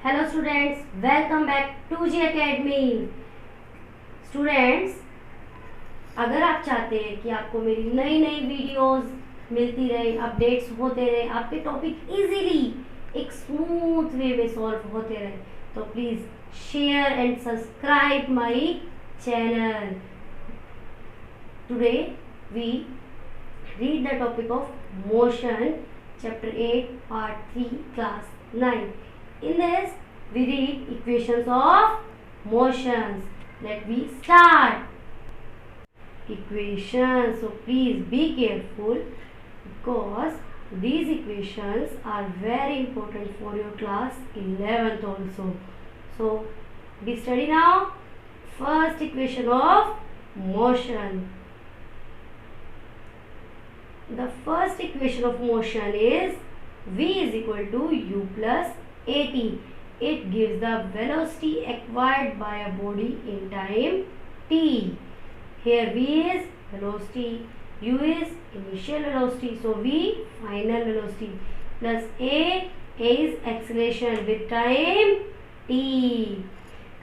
Hello students, welcome back to G academy. Students, अगर आप चाहते हैं कि आपको मेरी नई नई वीडियोस मिलती रहे, अपडेट्स होते रहे, आपके टॉपिक इजीली एक स्मूथ वे में सॉल्व होते रहे, तो please share and subscribe my channel. Today we read the topic of motion, chapter 8, part 3, class 9. In this we read equations of motions. Let me start equations. So please be careful because these equations are very important for your class 11th also. So we study now first equation of motion. The first equation of motion is v is equal to u plus at. It gives the velocity acquired by a body in time t. Here v is velocity, u is initial velocity, so v final velocity, plus a is acceleration with time t.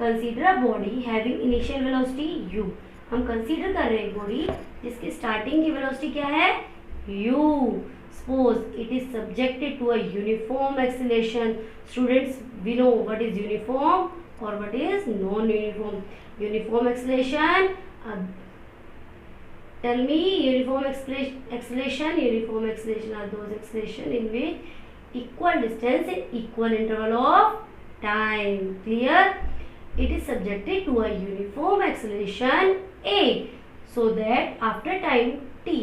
Consider a body having initial velocity u. हम consider कर रहे हैं body जिसकी starting की velocity क्या है, u. Suppose it is subjected to a uniform acceleration. Students, we know what is uniform or what is non-uniform. Uniform acceleration. Tell me, uniform acceleration. Uniform acceleration are those acceleration in which equal distance and equal interval of time. Clear? It is subjected to a uniform acceleration a, so that after time t,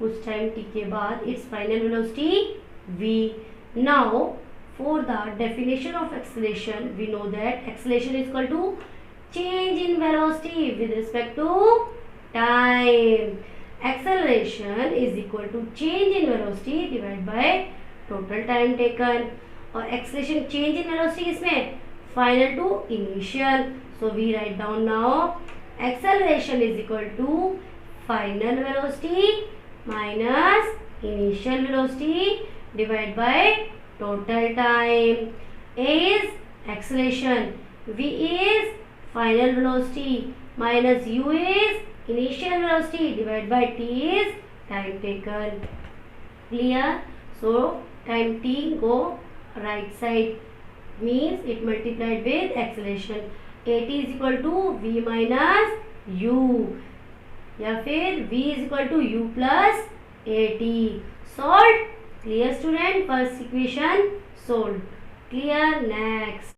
उस time t के बाद its final velocity v. Now for the definition of acceleration, we know that acceleration is equal to change in velocity with respect to time. Acceleration is equal to change in velocity divided by total time taken. और acceleration change in velocity किसमें, final to initial. So we write down now acceleration is equal to final velocity minus initial velocity divided by total time. A is acceleration, v is final velocity, minus u is initial velocity divided by t is time taken. Clear? So time t go right side, means it multiplied with acceleration. at is equal to v minus u, या फिर v is equal to u plus at. Solved? Clear student? First equation solved. Clear? Next,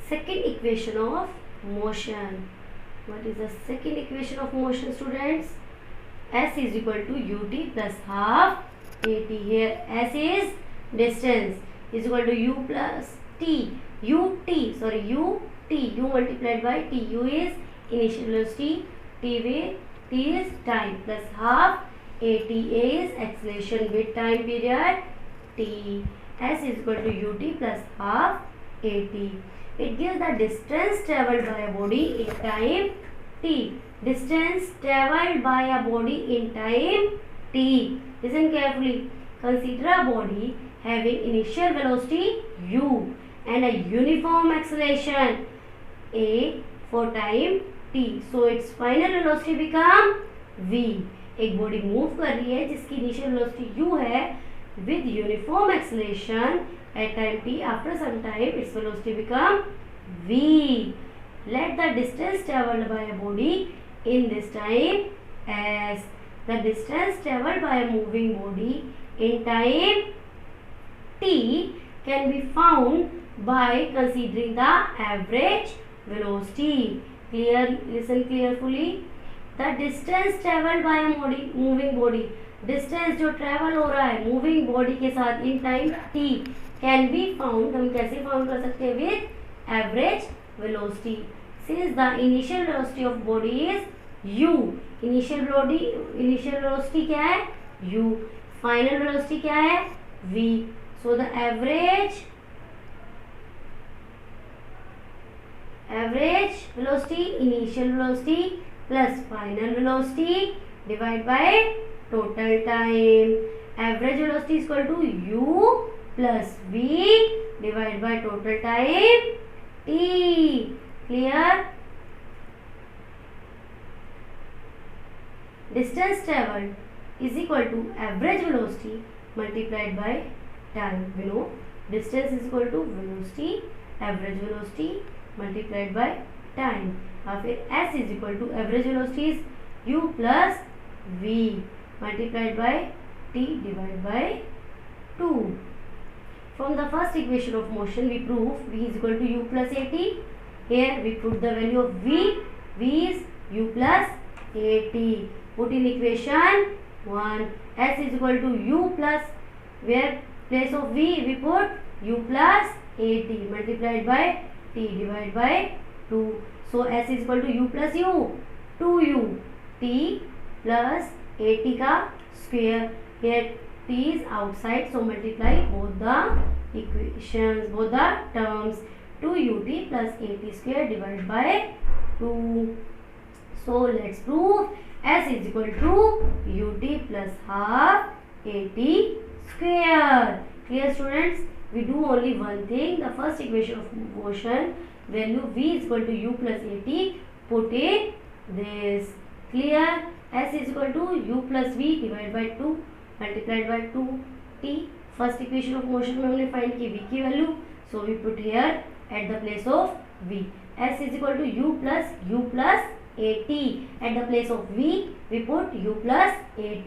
second equation of motion. What is the second equation of motion, students? S is equal to ut plus half at. Here S is distance, is equal to u plus t. u multiplied by t. u is initial velocity, t is time, plus half at is acceleration with time period t. S is equal to ut plus half at. It gives the distance travelled by a body in time t. Distance travelled by a body in time t. Listen carefully. Consider a body having initial velocity u and a uniform acceleration a for time t. So its final velocity become v. एक body move कर रही है जिसकी initial velocity u है with uniform acceleration at time t. After some time its velocity become v. Let the distance travelled by a body in this time as. The distance travelled by a moving body in time t can be found by considering the average velocity. Clear? Listen carefully. The distance travelled by a moving body, distance जो travel हो रहा है moving body के साथ in time t can be found. हम कैसे found कर सकते हैं? with average velocity. Since the initial velocity of body is u, initial velocity क्या है? u. Final velocity क्या है? v. So the average velocity, initial velocity plus final velocity divided by total time. Average velocity is equal to u plus v divided by total time t. Clear? Distance traveled is equal to average velocity multiplied by time. We know distance is equal to velocity, average velocity multiplied by time. और फिर s is equal to average velocity is u plus v multiplied by t divided by 2. From the first equation of motion we prove v is equal to u plus at. Here we put the value of v. V is u plus at. Put in equation 1. S is equal to u plus, where place of v we put u plus at multiplied by t divided by 2. So s is equal to u plus u, 2u, t plus at का square. Here t is outside, so multiply both the equations, both the terms. 2ut plus at square divided by 2. So let's prove s is equal to ut plus half at square. Clear students? We do only one thing. The first equation of motion, value v is equal to u plus at, put in this. Clear? S is equal to u plus v divided by 2 multiplied by 2t. First equation of motion में हमने find की v की value, so we put here at the place of v. S is equal to u plus at. At the place of v we put u plus at.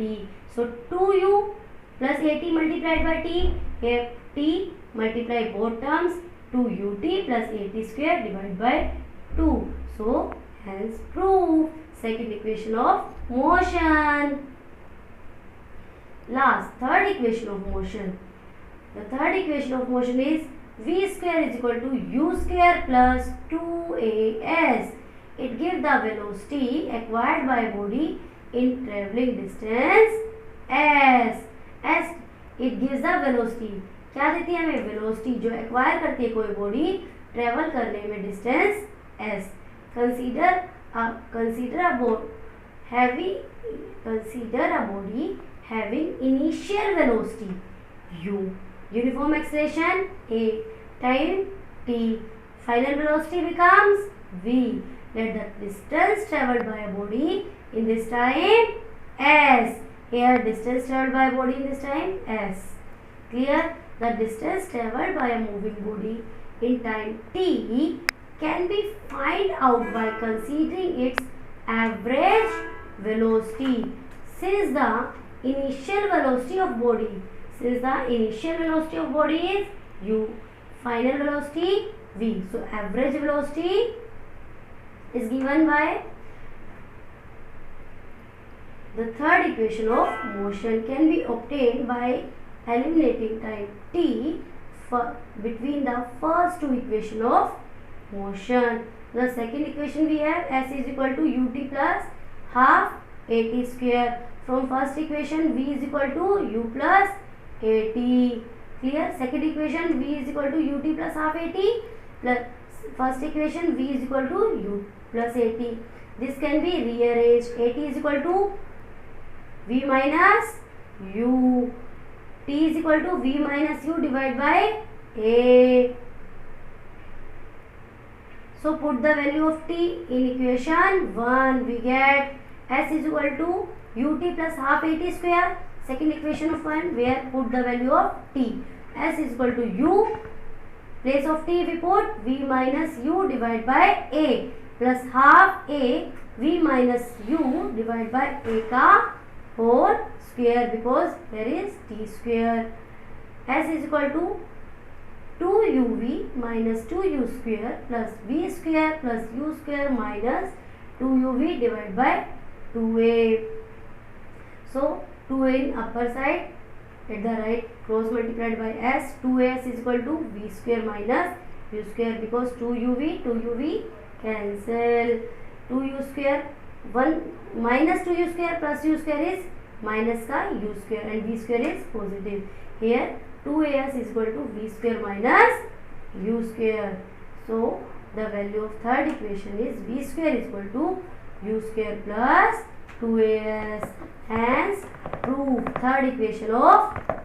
So 2u plus at multiplied by t. Here t multiply both terms, 2ut plus at square divided by 2. So hence proof. Second equation of motion. Last, third equation of motion. The third equation of motion is v square is equal to u square plus 2as. It gives the velocity acquired by body in travelling distance s. It gives the velocity. क्या देती है हमें? Velocity जो acquire करती है कोई body travel करने में distance s. Consider a body having initial velocity u, uniform acceleration a, time t, final velocity becomes v. Let the distance travelled by a body in this time s. Here distance travelled by a body in this time s. Clear? The distance travelled by a moving body in time t can be find out by considering its average velocity. Since the initial velocity of body is u, final velocity v, so average velocity is given by the third equation of motion can be obtained by eliminating time t between the first two equation of motion. The second equation we have s is equal to ut plus half at square. From first equation v is equal to u plus at. Clear? Second equation v is equal to ut plus half at plus first equation v is equal to u plus at. This can be rearranged. At is equal to v minus u. T is equal to v minus u divided by a. So put the value of t in equation 1. We get s is equal to ut plus half at square. Second equation of 1 where put the value of t. S is equal to u. Place of t we put v minus u divided by a plus half a v minus u divided by a का whole square because there is t square. S is equal to 2uv minus 2u square plus v square plus u square minus 2uv divided by 2a. So 2a in upper side at the right cross multiplied by s. 2as is equal to v square minus u square because 2uv cancel. 2u square 1 minus 2u square plus u square is minus का u square and v square is positive. Here 2as is equal to v square minus u square. So the value of third equation is v square is equal to u square plus 2as. Hence prove third equation of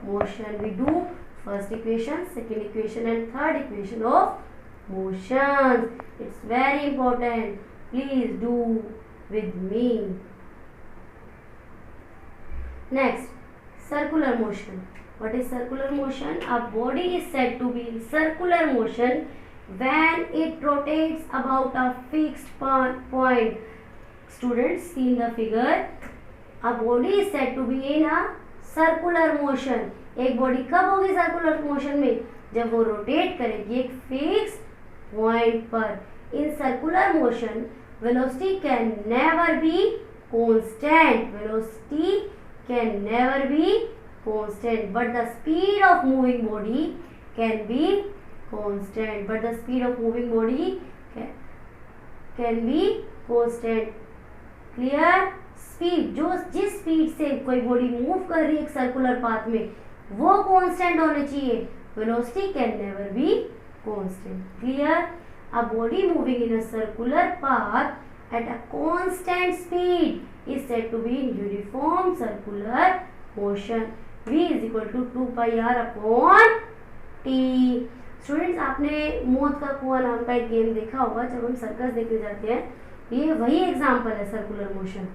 motion. We do first equation, second equation and third equation of motions. It's very important. Please do with me. Next, circular motion. What is circular motion? A body is said to be in circular motion when it rotates about a fixed point. Students, see in the figure. A body is said to be in a circular motion. एक body कब होगी circular motion में? जब वो rotate करेगी एक fix point पर. In circular motion velocity can never be constant. Velocity can never be constant, but the speed of moving body can be constant. But the speed of moving body can be constant. Clear? Speed, जो जिस speed से कोई body move कर रही है एक circular path में, वो कांस्टेंट होने चाहिए. Velocity can never be constant. Clear? A body moving in a circular path at a constant speed is said to be in uniform circular motion. v is equal to 2πr upon t. Students, आपने मौत का कुआं नाम का एक game देखा होगा जब हम सर्कस देखने जाते हैं. ये वही एग्जाम्पल है सर्कुलर मोशन.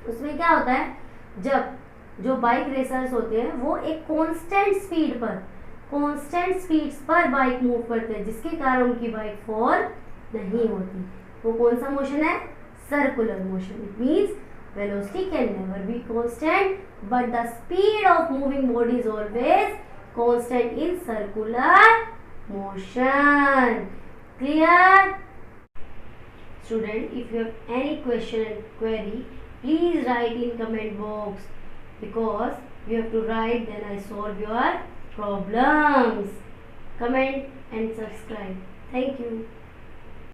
उसमें क्या होता है, जब जो बाइक रेसर्स होते हैं वो एक कांस्टेंट स्पीड पर बाइक मूव करते हैं, जिसके कारण उनकी बाइक फॉल नहीं होती. वो कौन सा मोशन है? Circular motion. It means velocity can never be constant, but the speed of moving body is always constant in circular motion. Clear? Student, if you have any question and query, please write in comment box, because you have to write, then I solve your problems. Comment and subscribe. Thank you.